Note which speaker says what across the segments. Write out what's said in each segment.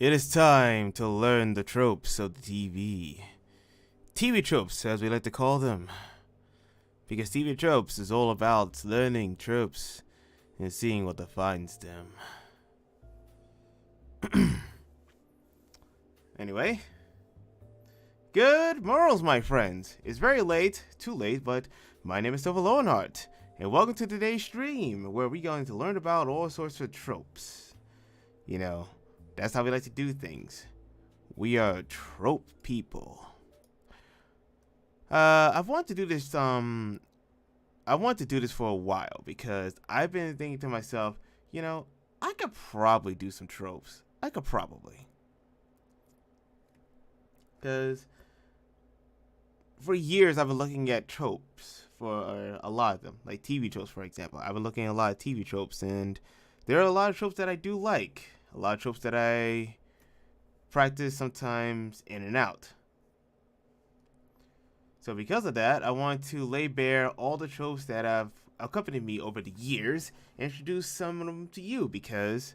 Speaker 1: It is time to learn the tropes of the TV. TV tropes, as we like to call them. Because TV tropes is all about learning tropes and seeing what defines them. Anyway, good morals, my friends. It's very late, too late, but my name is Silva Lowenhart, and welcome to today's stream, where we're going to learn about all sorts of tropes. You know, that's how we like to do things. We are trope people. I've wanted to do this. I want to do this for a while because I've been thinking to myself, I could probably do some tropes. I could probably, because for years I've been looking at tropes for a lot of them, like TV tropes, for example. I've been looking at a lot of TV tropes, and there are a lot of tropes that I do like. A lot of tropes that I practice sometimes in and out. So because of that, I want to lay bare all the tropes that have accompanied me over the years and introduce some of them to you because,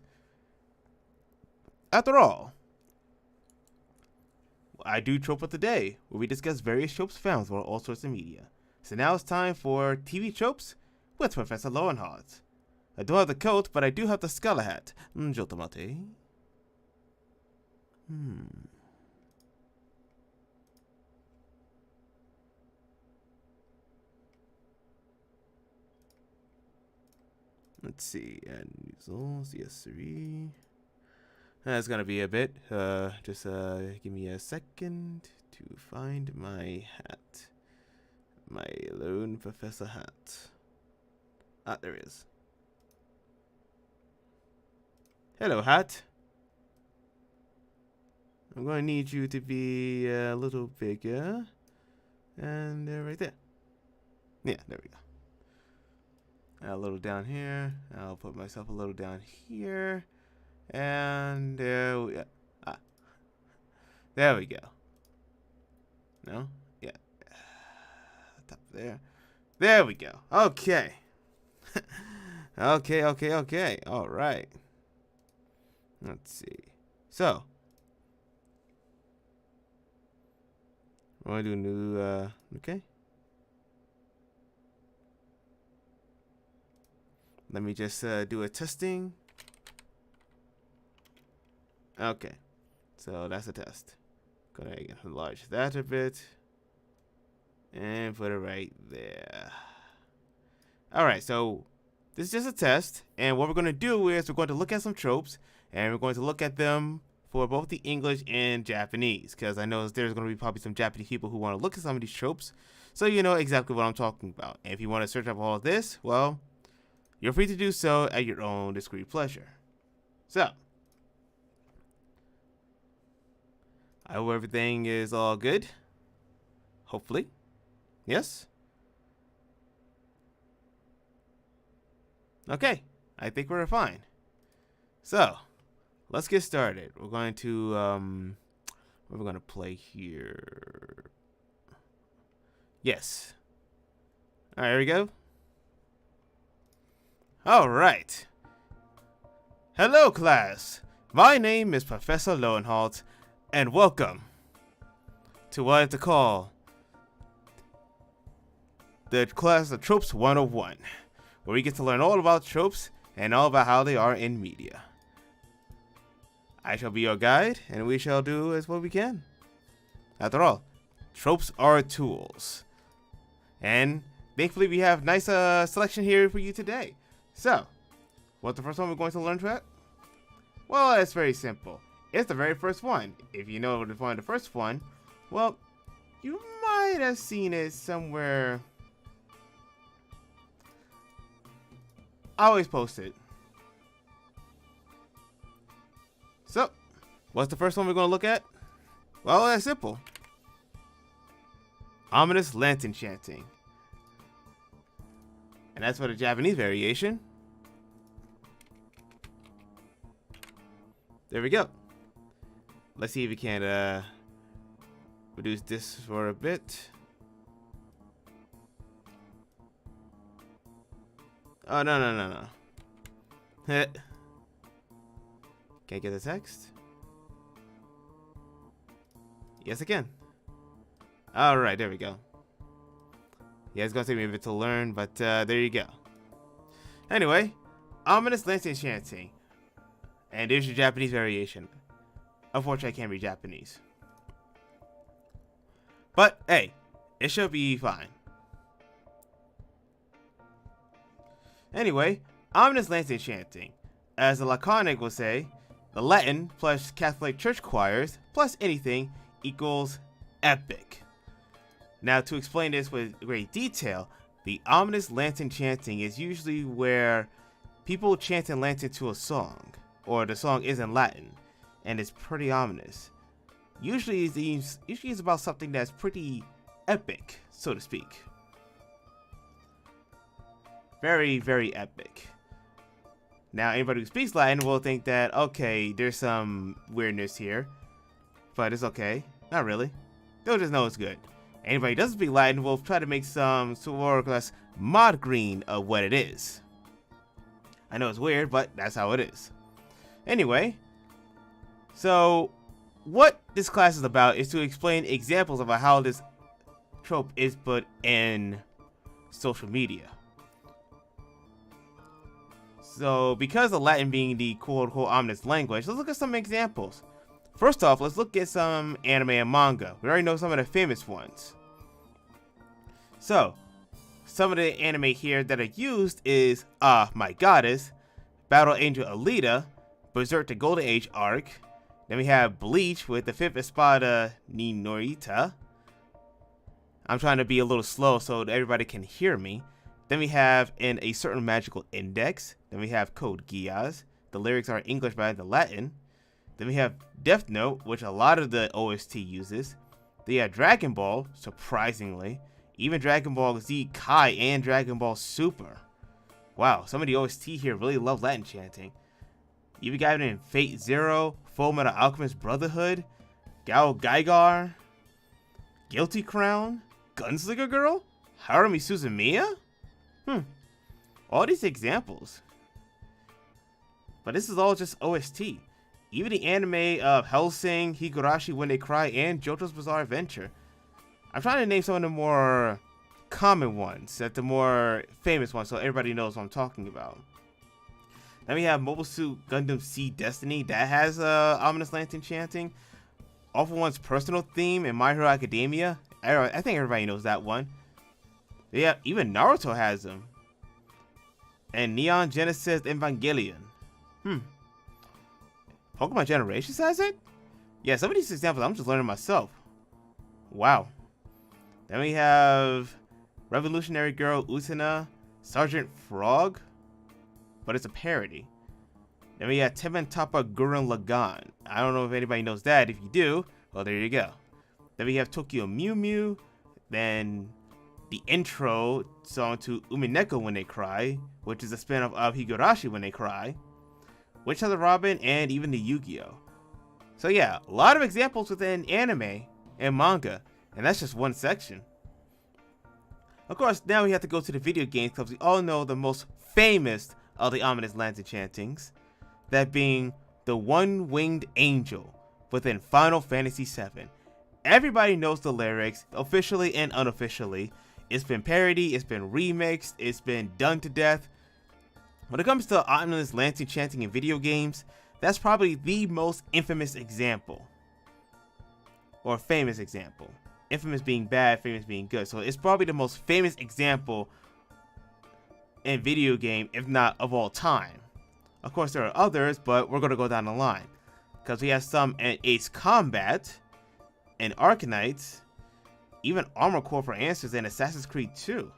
Speaker 1: after all, I do Trope of the Day, where we discuss various tropes found throughout all sorts of media. So now it's time for TV Tropes with Professor Lowenhart. I don't have the coat, but I do have the scholar hat. Jotamate. Let's see. And results, yes, 3. That's gonna be a bit. Just give me a second to find my hat. My lone professor hat. Ah, there it is. Hello, hat. I'm going to need you to be a little bigger. And right there. Yeah, there we go. A little down here. I'll put myself a little down here. And there we go. There we go. No? Yeah. Top there. There we go. Okay. Okay. All right. Let's see. So, I want to do a new, okay. Let me just do a testing. Okay. So that's a test. Gonna enlarge that a bit. And put it right there. Alright, so this is just a test. And what we're going to do is we're going to look at some tropes. And we're going to look at them for both the English and Japanese. Because I know there's going to be probably some Japanese people who want to look at some of these tropes. So you know exactly what I'm talking about. And if you want to search up all of this, well, you're free to do so at your own discreet pleasure. So, I hope everything is all good. Hopefully. Yes? Okay. I think we're fine. So, let's get started. We're going to, what are we going to play here? Yes. All right, here we go. All right. Hello, class. My name is Professor Lowenhart, and welcome to what I like to call the class of Tropes 101, where we get to learn all about tropes and all about how they are in media. I shall be your guide, and we shall do as what we can. After all, tropes are tools. And thankfully we have nice selection here for you today. So, what's the first one we're going to learn about? Well, it's very simple. It's the very first one. If you know to find the first one, well, you might have seen it somewhere. I always post it. So, what's the first one we're going to look at? Well, that's simple. Ominous lantern chanting. And that's for the Japanese variation. There we go. Let's see if we can reduce this for a bit. Oh, no. Can't get the text? Yes, I can. Alright, there we go. Yeah, it's gonna take me a bit to learn, but there you go. Anyway, ominous lantern chanting. And there's your Japanese variation. Unfortunately, I can't read Japanese. But, hey, it should be fine. Anyway, ominous lantern chanting. As the laconic will say, the Latin plus Catholic church choirs plus anything equals epic. Now, to explain this with great detail, the ominous lantern chanting is usually where people chant in lantern to a song, or the song is in Latin, and it's pretty ominous. Usually it's about something that's pretty epic, so to speak. Very, very epic. Now, anybody who speaks Latin will think that, okay, there's some weirdness here, but it's okay. Not really. They'll just know it's good. Anybody who doesn't speak Latin will try to make some sort of less mod green of what it is. I know it's weird, but that's how it is. Anyway, so what this class is about is to explain examples of how this trope is put in social media. So, because of Latin being the quote-unquote ominous language, let's look at some examples. First off, let's look at some anime and manga. We already know some of the famous ones. So, some of the anime here that are used is My Goddess, Battle Angel Alita, Berserk the Golden Age arc. Then we have Bleach with the 5th Espada ni Norita. I'm trying to be a little slow so that everybody can hear me. Then we have In a Certain Magical Index. Then we have Code Geass. The lyrics are English by the Latin. Then we have Death Note, which a lot of the OST uses. Then you have Dragon Ball, surprisingly. Even Dragon Ball Z Kai and Dragon Ball Super. Wow, some of the OST here really love Latin chanting. Even got it in Fate Zero, Full Metal Alchemist Brotherhood, Gao Gaigar, Guilty Crown, Gunslinger Girl, Harumi Suzumiya? All these examples. But this is all just OST. Even the anime of Hellsing, Higurashi When They Cry, and JoJo's Bizarre Adventure. I'm trying to name some of the more common ones, the more famous ones, so everybody knows what I'm talking about. Then we have Mobile Suit Gundam Seed Destiny, that has ominous lantern chanting. Awful One's personal theme in My Hero Academia, I think everybody knows that one. Yeah, even Naruto has them. And Neon Genesis Evangelion. Pokemon Generations has it? Yeah, some of these examples I'm just learning myself. Wow. Then we have Revolutionary Girl Utena, Sergeant Frog, but it's a parody. Then we have Temen Tapa Gurren Lagann. I don't know if anybody knows that. If you do, well, there you go. Then we have Tokyo Mew Mew. Then the intro song to Umineko When They Cry, which is a spin-off of Higurashi When They Cry, Witch of the Robin, and even the Yu-Gi-Oh! So yeah, a lot of examples within anime and manga, and that's just one section. Of course, now we have to go to the video games because we all know the most famous of the ominous lantern chantings, that being the One-Winged Angel within Final Fantasy VII. Everybody knows the lyrics, officially and unofficially. It's been parodied, it's been remixed, it's been done to death. When it comes to ominous lantern chanting in video games, that's probably the most infamous example. Or famous example. Infamous being bad, famous being good. So it's probably the most famous example in video game, if not of all time. Of course there are others, but we're going to go down the line. Because we have some in Ace Combat, in Arkanites, even Armored Core for Answers in Assassin's Creed 2.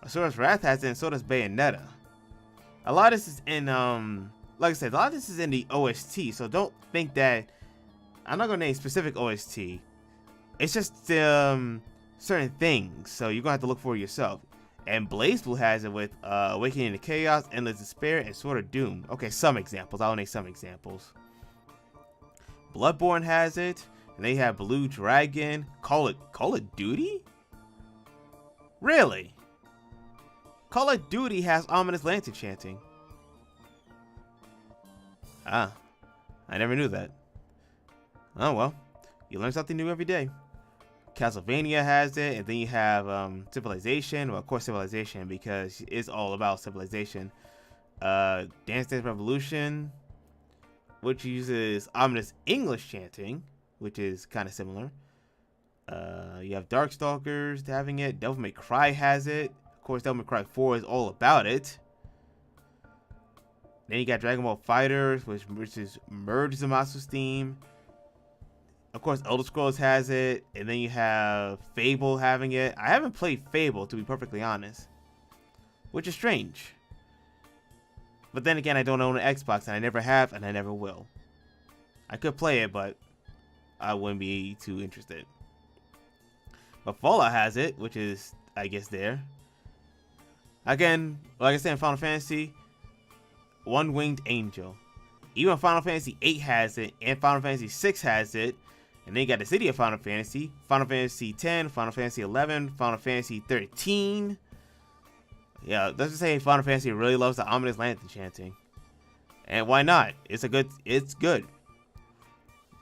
Speaker 1: Asura's Wrath has it, and so does Bayonetta. A lot of this is in, like I said, a lot of this is in the OST, so don't think that, I'm not going to name specific OST. It's just certain things, so you're going to have to look for it yourself. And BlazBlue has it with Awakening to Chaos, Endless Despair, and Sword of Doom. Okay, some examples. I'll name some examples. Bloodborne has it. And they have Blue Dragon. Call of Duty? Really? Call of Duty has ominous lantern chanting. Ah, I never knew that. Oh well. You learn something new every day. Castlevania has it, and then you have Civilization. Well, of course, Civilization, because it's all about civilization. Dance Dance Revolution, which uses ominous English chanting, which is kind of similar. You have Darkstalkers having it. Devil May Cry has it. Of course, Devil May Cry 4 is all about it. Then you got Dragon Ball FighterZ, which is Merge Zamasu's theme. Of course, Elder Scrolls has it. And then you have Fable having it. I haven't played Fable, to be perfectly honest, which is strange. But then again, I don't own an Xbox, and I never have, and I never will. I could play it, but I wouldn't be too interested. But Fallout has it, which is, I guess, there. Again, like I said in Final Fantasy, One-Winged Angel. Even Final Fantasy 8 has it, and Final Fantasy 6 has it. And then you got the City of Final Fantasy, Final Fantasy 10, Final Fantasy 11, Final Fantasy 13. Yeah, let's just say Final Fantasy really loves the ominous lantern chanting. And why not? It's good.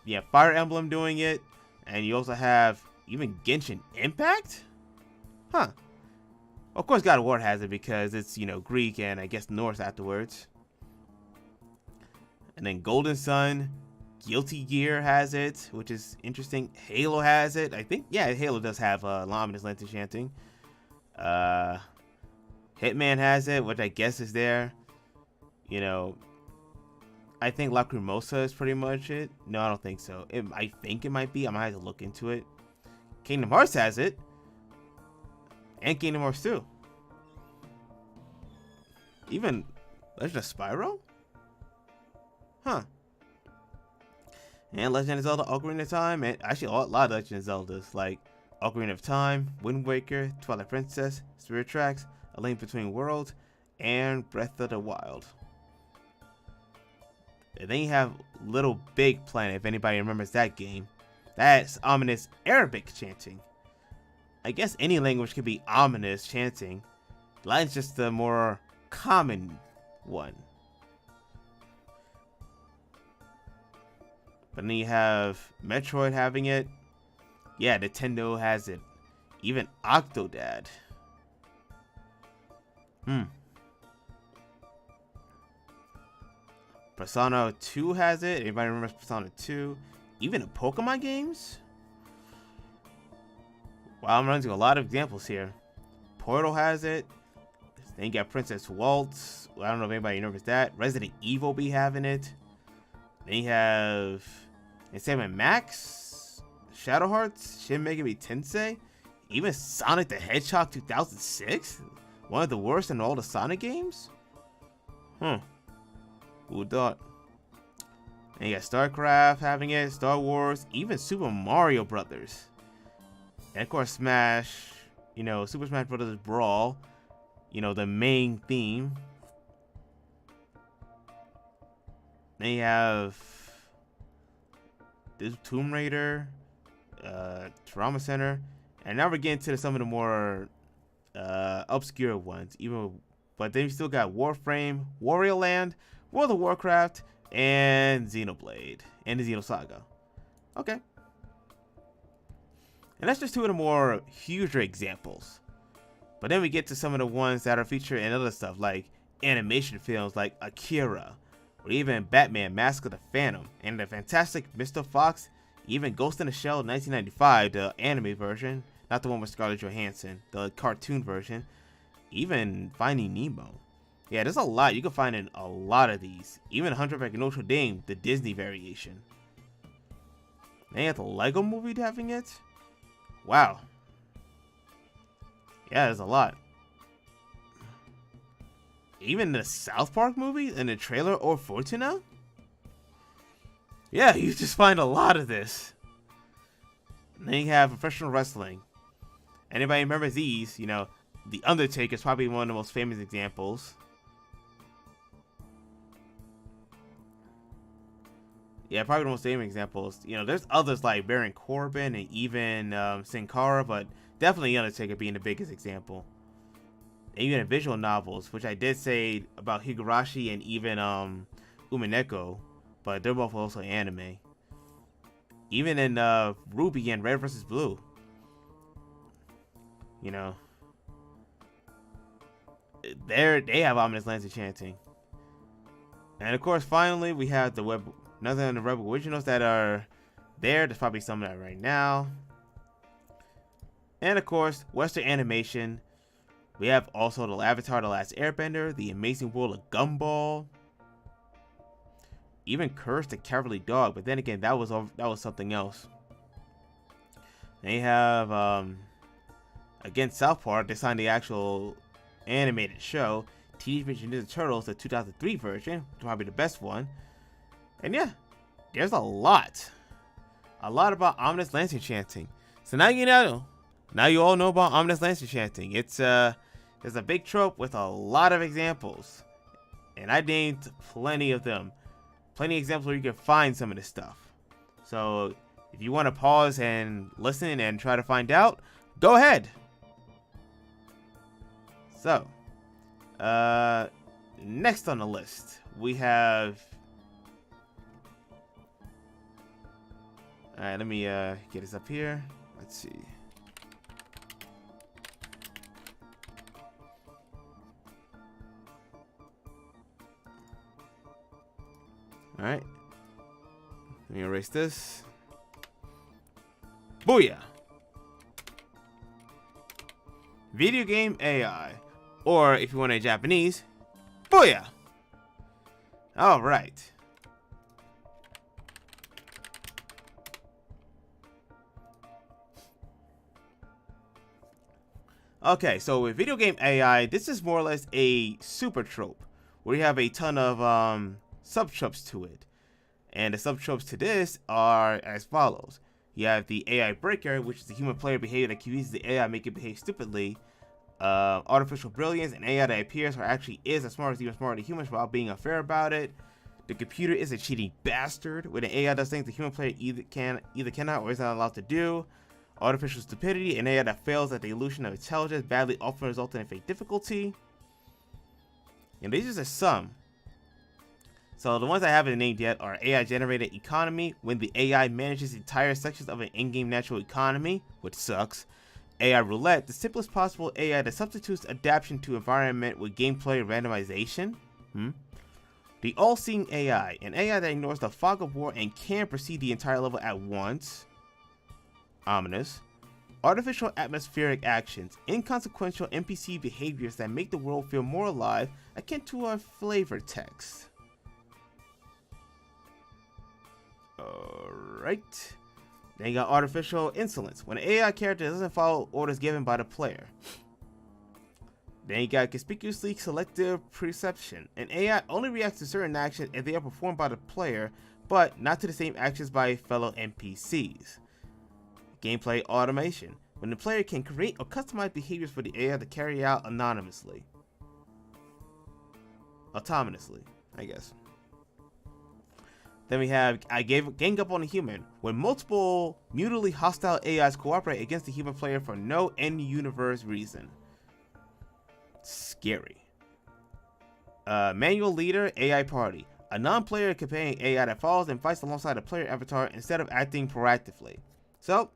Speaker 1: Yeah, Fire Emblem doing it. And you also have even Genshin Impact? Huh. Of course God of War has it because it's, Greek and I guess Norse afterwards. And then Golden Sun, Guilty Gear has it, which is interesting. Halo has it. I think, yeah, Halo does have ominous lantern chanting. Hitman has it, which I guess is there. I think Lacrimosa is pretty much it. No, I don't think so. I think it might be. I might have to look into it. Kingdom Hearts has it. And Kingdom Hearts 2. Even Legend of Spyro? Huh. And Legend of Zelda Ocarina of Time. And actually a lot of Legend of Zeldas. Like Ocarina of Time, Wind Waker, Twilight Princess, Spirit Tracks, A Link Between Worlds, and Breath of the Wild. And then you have Little Big Planet, if anybody remembers that game. That's ominous Arabic chanting. I guess any language could be ominous chanting. Latin's just the more common one. But then you have Metroid having it. Yeah, Nintendo has it. Even Octodad. Persona 2 has it. Anybody remembers Persona 2? Even in Pokemon games? Wow, I'm running into a lot of examples here. Portal has it. Then you got Princess Waltz. Well, I don't know if anybody remembers that. Resident Evil be having it. Then you have Insane Max, Shadow Hearts, Shin Megami Tensei, even Sonic the Hedgehog 2006? One of the worst in all the Sonic games? Who would thought? And you got StarCraft having it, Star Wars, even Super Mario Brothers. And of course Smash, Super Smash Brothers Brawl, the main theme. Then you have this Tomb Raider, Trauma Center, and now we're getting to some of the more obscure ones. But then you still got Warframe, Wario Land, World of Warcraft, and Xenoblade, and the Xenosaga. Okay. And that's just two of the more huger examples. But then we get to some of the ones that are featured in other stuff, like animation films like Akira, or even Batman Mask of the Phantom, and the fantastic Mr. Fox, even Ghost in the Shell 1995, the anime version, not the one with Scarlett Johansson, the cartoon version, even Finding Nemo. Yeah, there's a lot. You can find in a lot of these. Even Hunchback of Notre Dame, the Disney variation. Then you have the Lego movie having it. Wow. Yeah, there's a lot. Even the South Park movie in the trailer or Fortuna? Yeah, you just find a lot of this. And then you have professional wrestling. Anybody remembers these? The Undertaker is probably one of the most famous examples. Yeah, probably the most famous examples. There's others like Baron Corbin and even Sin Cara, but definitely Undertaker being the biggest example. And even in visual novels, which I did say about Higurashi and even Umineko, but they're both also anime. Even in Ruby and Red vs. Blue. You know, they have ominous lands of chanting. And of course, finally, we have the web, another of the Rebel originals that are there. There's probably some of that right now. And of course, Western animation. We have also the Avatar: The Last Airbender, The Amazing World of Gumball, even Curse the Cowardly Dog. But then again, that was something else. They have again, South Park. They signed the actual animated show, Teenage Mutant Ninja Turtles, the 2003 version, probably the best one. And yeah, there's a lot about ominous lantern chanting. So now you know. Now you all know about ominous lantern chanting. It's there's a big trope with a lot of examples, and I named plenty of them. Plenty of examples where you can find some of this stuff. So if you want to pause and listen and try to find out, go ahead. So, next on the list, we have... Alright, let me get this up here. Let's see. Alright. Let me erase this. Booyah! Video Game A.I. Or, if you want it in Japanese, booyah! Alright. Okay, so with Video Game A.I, this is more or less a super trope, where you have a ton of sub-tropes to it. And the sub-tropes to this are as follows. You have the AI breaker, which is the human player behavior that uses the AI make it behave stupidly. Artificial brilliance, an AI that appears or actually is as smart as even smarter than humans without being unfair about it. The computer is a cheating bastard, where the AI does things the human player either cannot or is not allowed to do. Artificial stupidity, an AI that fails at the illusion of intelligence, badly often resulting in fake difficulty. And these are just some. So the ones I haven't named yet are AI generated economy, when the AI manages entire sections of an in-game natural economy, which sucks. AI roulette, the simplest possible AI that substitutes adaptation to environment with gameplay randomization. The all-seeing AI, an AI that ignores the fog of war and can proceed the entire level at once. Ominous. Artificial atmospheric actions, inconsequential NPC behaviors that make the world feel more alive, akin to a flavor text. Alright. Then you got artificial insolence, when an AI character doesn't follow orders given by the player. Then you got conspicuously selective perception, an AI only reacts to certain actions if they are performed by the player, but not to the same actions by fellow NPCs. Gameplay automation, when the player can create or customize behaviors for the AI to carry out anonymously. Autonomously, I guess. Then we have gang up on a human, when multiple mutually hostile AIs cooperate against the human player for no in-universe reason. Scary. Manual leader AI party, a non-player companion AI that follows and fights alongside a player avatar instead of acting proactively. So,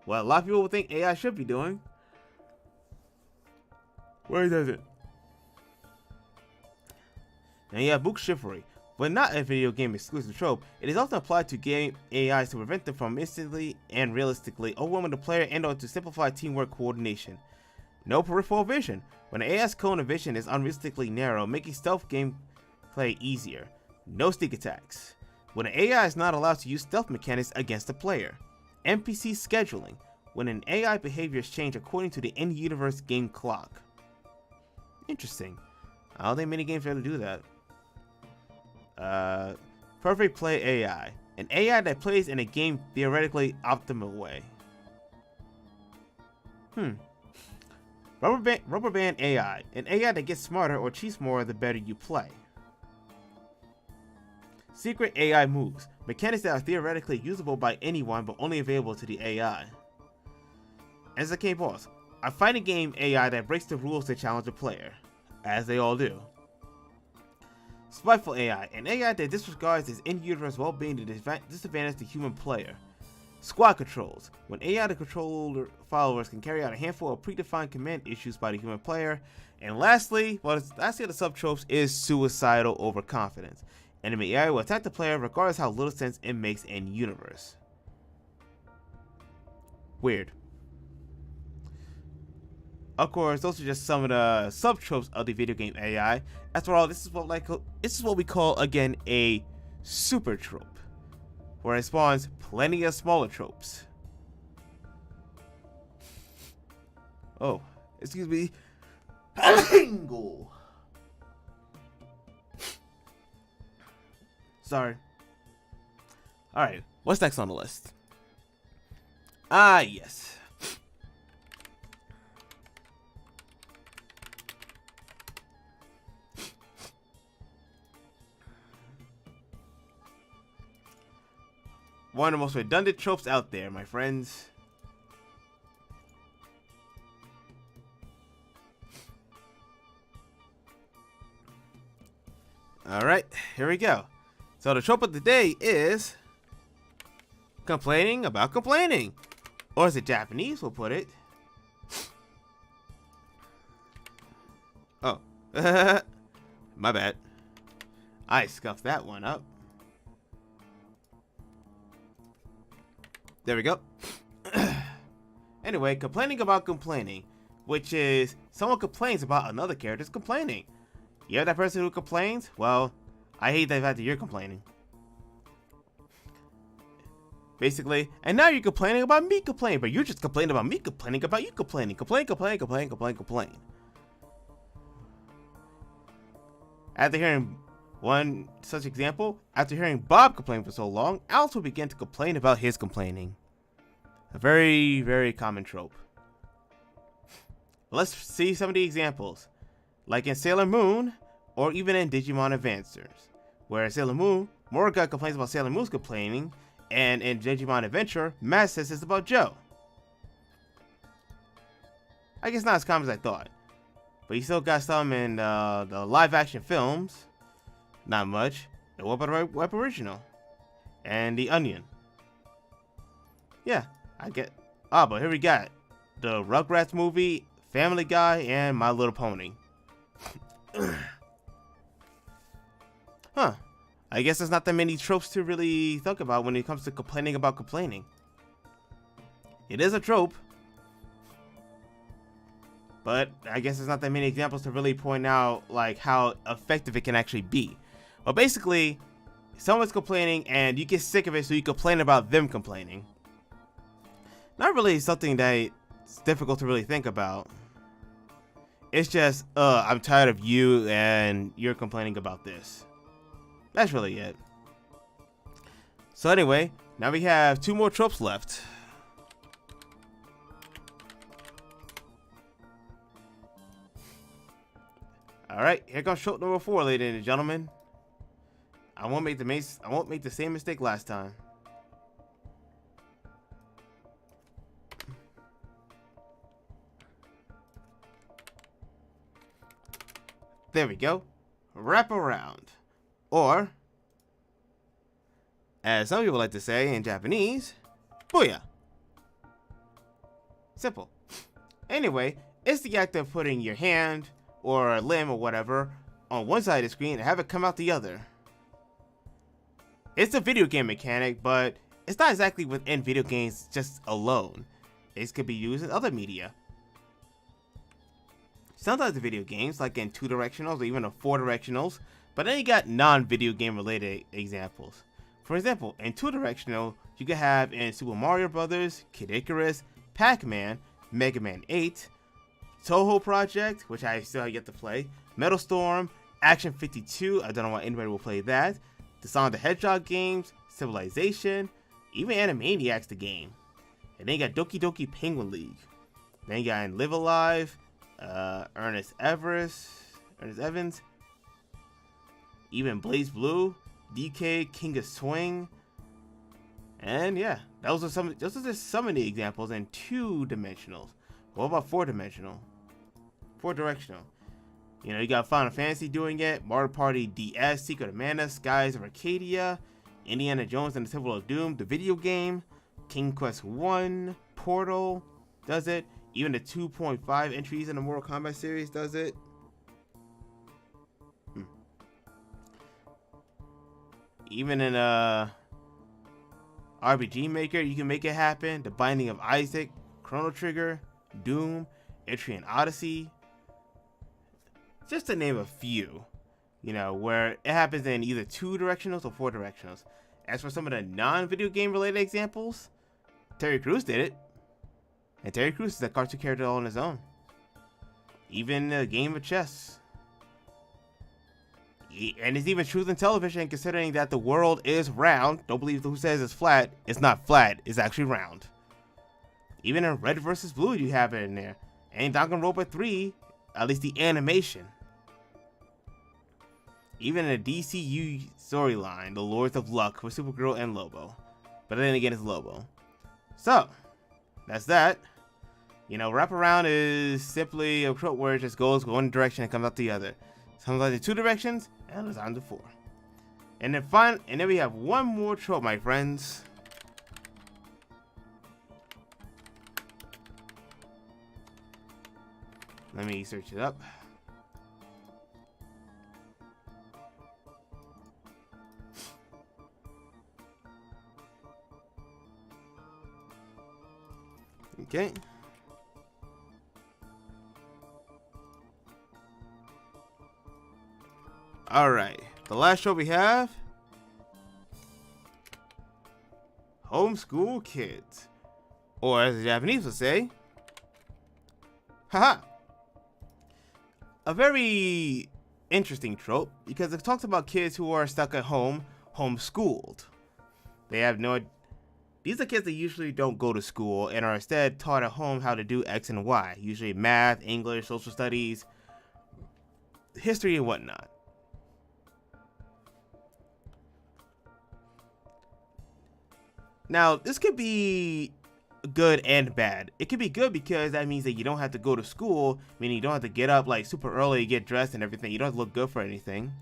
Speaker 1: what a lot of people would think AI should be doing, where does it? And you have book chivalry. When not a video game exclusive trope, it is often applied to game AIs to prevent them from instantly and realistically overwhelming the player and or to simplify teamwork coordination. No peripheral vision, when an AI's cone of vision is unrealistically narrow, making stealth gameplay easier. No sneak attacks, when an AI is not allowed to use stealth mechanics against the player. NPC scheduling, when an AI behaviors change according to the in-universe game clock. Interesting. I don't think many games really do that. Perfect play AI, an AI that plays in a game theoretically optimal way. Rubber band AI, an AI that gets smarter or cheats more the better you play. Secret AI moves, mechanics that are theoretically usable by anyone but only available to the AI. SNK boss, a fighting game AI that breaks the rules to challenge the player, as they all do. Spiteful AI, an AI that disregards its in-universe well-being to disadvantage the human player. Squad controls. When AI the controller followers can carry out a handful of predefined command issues by the human player. And lastly, lastly of the subtropes is suicidal overconfidence. Enemy AI will attack the player regardless how little sense it makes in universe. Weird. Of course, those are just some of the subtropes of the video game AI. After all, this is what we call again a super trope, where it spawns plenty of smaller tropes. Oh, excuse me. Sorry. Alright, what's next on the list? Ah, yes. One of the most redundant tropes out there, my friends. Alright, here we go. So the trope of the day is complaining about complaining. Or as the Japanese will put it. Oh. My bad. I scuffed that one up. There we go. Anyway, complaining about complaining, which is someone complains about another character's complaining. You have that person who complains? Well, I hate the fact that you're complaining. Basically, and now you're complaining about me complaining, but you're just complaining about me complaining about you complaining. Complain. After hearing one such example, after hearing Bob complain for so long, Alice will begin to complain about his complaining. A very, very common trope. Let's see some of the examples. Like in Sailor Moon, or even in Digimon Advancers, where in Sailor Moon, Morrigan complains about Sailor Moon's complaining, and in Digimon Adventure, Matt says it's about Joe. I guess not as common as I thought, but you still got some in the live-action films. Not much. The Web Original, and The Onion. Yeah, I get. Ah, but here we got the Rugrats movie, Family Guy, and My Little Pony. Huh. I guess there's not that many tropes to really think about when it comes to complaining about complaining. It is a trope, but I guess there's not that many examples to really point out like how effective it can actually be. But basically, someone's complaining and you get sick of it, so you complain about them complaining. Not really something that's difficult to really think about. It's just, I'm tired of you and you're complaining about this. That's really it. So anyway, now we have 2 more tropes left. Alright, here comes trope number 4, ladies and gentlemen. I won't make the same mistake last time. There we go. Wrap around. Or, as some people like to say in Japanese, booyah. Simple. Anyway, it's the act of putting your hand or a limb or whatever on one side of the screen and have it come out the other. It's a video game mechanic, but it's not exactly within video games just alone. It could be used in other media. Sometimes the video games, like in 2-directionals or even 4-directionals, but then you got non-video game related examples. For example, in 2-directional, you could have in Super Mario Bros., Kid Icarus, Pac-Man, Mega Man 8, Toho Project, which I still have yet to play, Metal Storm, Action 52, I don't know why anybody will play that, the Sonic the Hedgehog games, Civilization, even Animaniacs the game. And then you got Doki Doki Penguin League. Then you got in Live Alive, Ernest Evans, even Blaze Blue, DK, King of Swing, and yeah, those are just some of the examples in 2-dimensionals. What about 4-dimensional? 4-directional. You know, you got Final Fantasy doing it, Mario Party DS, Secret of Mana, Skies of Arcadia, Indiana Jones and the Temple of Doom, the video game, King Quest 1, Portal does it. Even the 2.5 entries in the Mortal Kombat series does it. Even in RPG Maker, you can make it happen. The Binding of Isaac, Chrono Trigger, Doom, Etrian Odyssey. Just to name a few, you know, where it happens in either 2 directionals or 4 directionals. As for some of the non-video game related examples, Terry Crews did it. And Terry Crews is a cartoon character all on his own. Even a game of chess. And it's even truth in television, considering that the world is round. Don't believe who says it's flat. It's not flat. It's actually round. Even in Red vs. Blue, you have it in there. And Danganronpa 3, at least the animation. Even in the DCU storyline, the Lords of Luck with Supergirl and Lobo. But then again, it's Lobo. So, that's that. You know, wraparound is simply a trope where it just goes one direction and comes out the other. Sometimes in 2 directions, and it's on to 4. And then we have one more trope, my friends. Let me search it up. Okay. Alright, the last show we have, Homeschooled Kids, or as the Japanese would say, haha. A very interesting trope, because it talks about kids who are stuck at home, homeschooled. These are kids that usually don't go to school and are instead taught at home how to do X and Y, usually math, English, social studies, history, and whatnot. Now, this could be good and bad. It could be good because that means that you don't have to go to school, meaning you don't have to get up like super early, get dressed and everything. You don't have to look good for anything.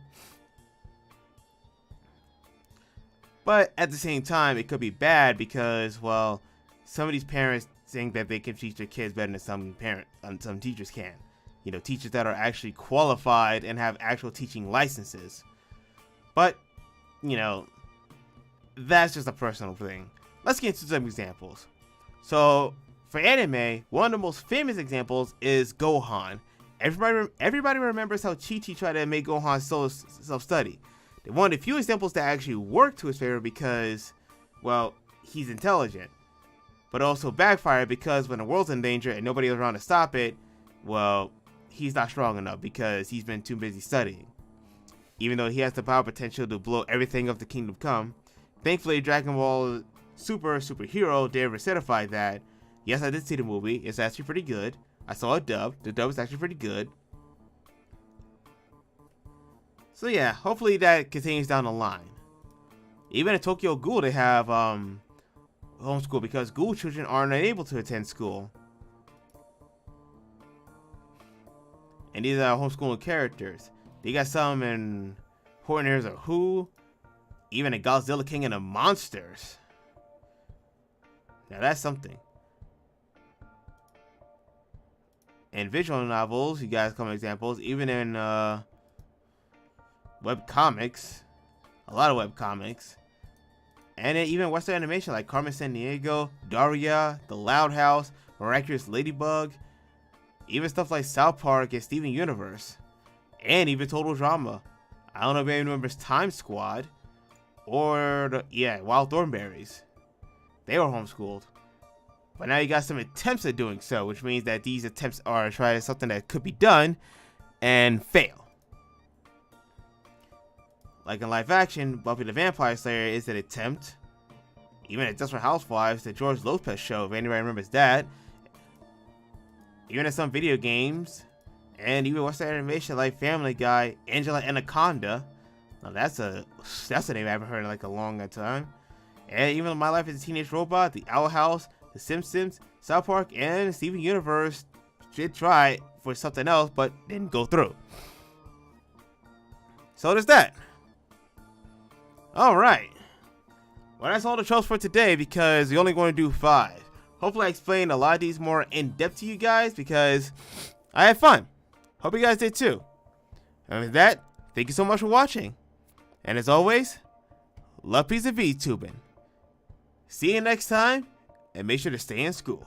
Speaker 1: But at the same time, it could be bad because, well, some of these parents think that they can teach their kids better than some teachers can. You know, teachers that are actually qualified and have actual teaching licenses. But, you know, that's just a personal thing. Let's get into some examples. So, for anime, one of the most famous examples is Gohan. Everybody remembers how Chi-Chi tried to make Gohan self-study. One of the few examples that actually worked to his favor because, well, he's intelligent. But also backfired because when the world's in danger and nobody is around to stop it, well, he's not strong enough because he's been too busy studying. Even though he has the power potential to blow everything up to Kingdom Come, thankfully Dragon Ball Superhero did certify that. Yes, I did see the movie. It's actually pretty good. I saw a dub. The dub is actually pretty good. So yeah, hopefully that continues down the line. Even in Tokyo Ghoul, they have homeschool because Ghoul children are unable to attend school. And these are homeschooling characters. They got some in Hortoners of Who, even a Godzilla King and the Monsters. Now that's something. In visual novels, you guys come examples, even in web comics, a lot of web comics, and even Western animation like Carmen Sandiego, Daria, The Loud House, Miraculous Ladybug, even stuff like South Park and Steven Universe, and even Total Drama. I don't know if anyone remembers Time Squad, or Wild Thornberries. They were homeschooled. But now you got some attempts at doing so, which means that these attempts are trying something that could be done and fail. Like in live action, Buffy the Vampire Slayer is an attempt. Even at Desperate Housewives, the George Lopez show, if anybody remembers that. Even in some video games, and even Western animation like Family Guy, Angela Anaconda. Now that's a name I haven't heard in like a long time. And even My Life as a Teenage Robot, The Owl House, The Simpsons, South Park, and Steven Universe did try for something else, but didn't go through. So there's that. Alright. Well, that's all the tropes for today because we're only going to do 5. Hopefully I explained a lot of these more in depth to you guys because I had fun. Hope you guys did too. And with that, thank you so much for watching. And as always, love, peace, and ENvtubing. See you next time, and make sure to stay in school.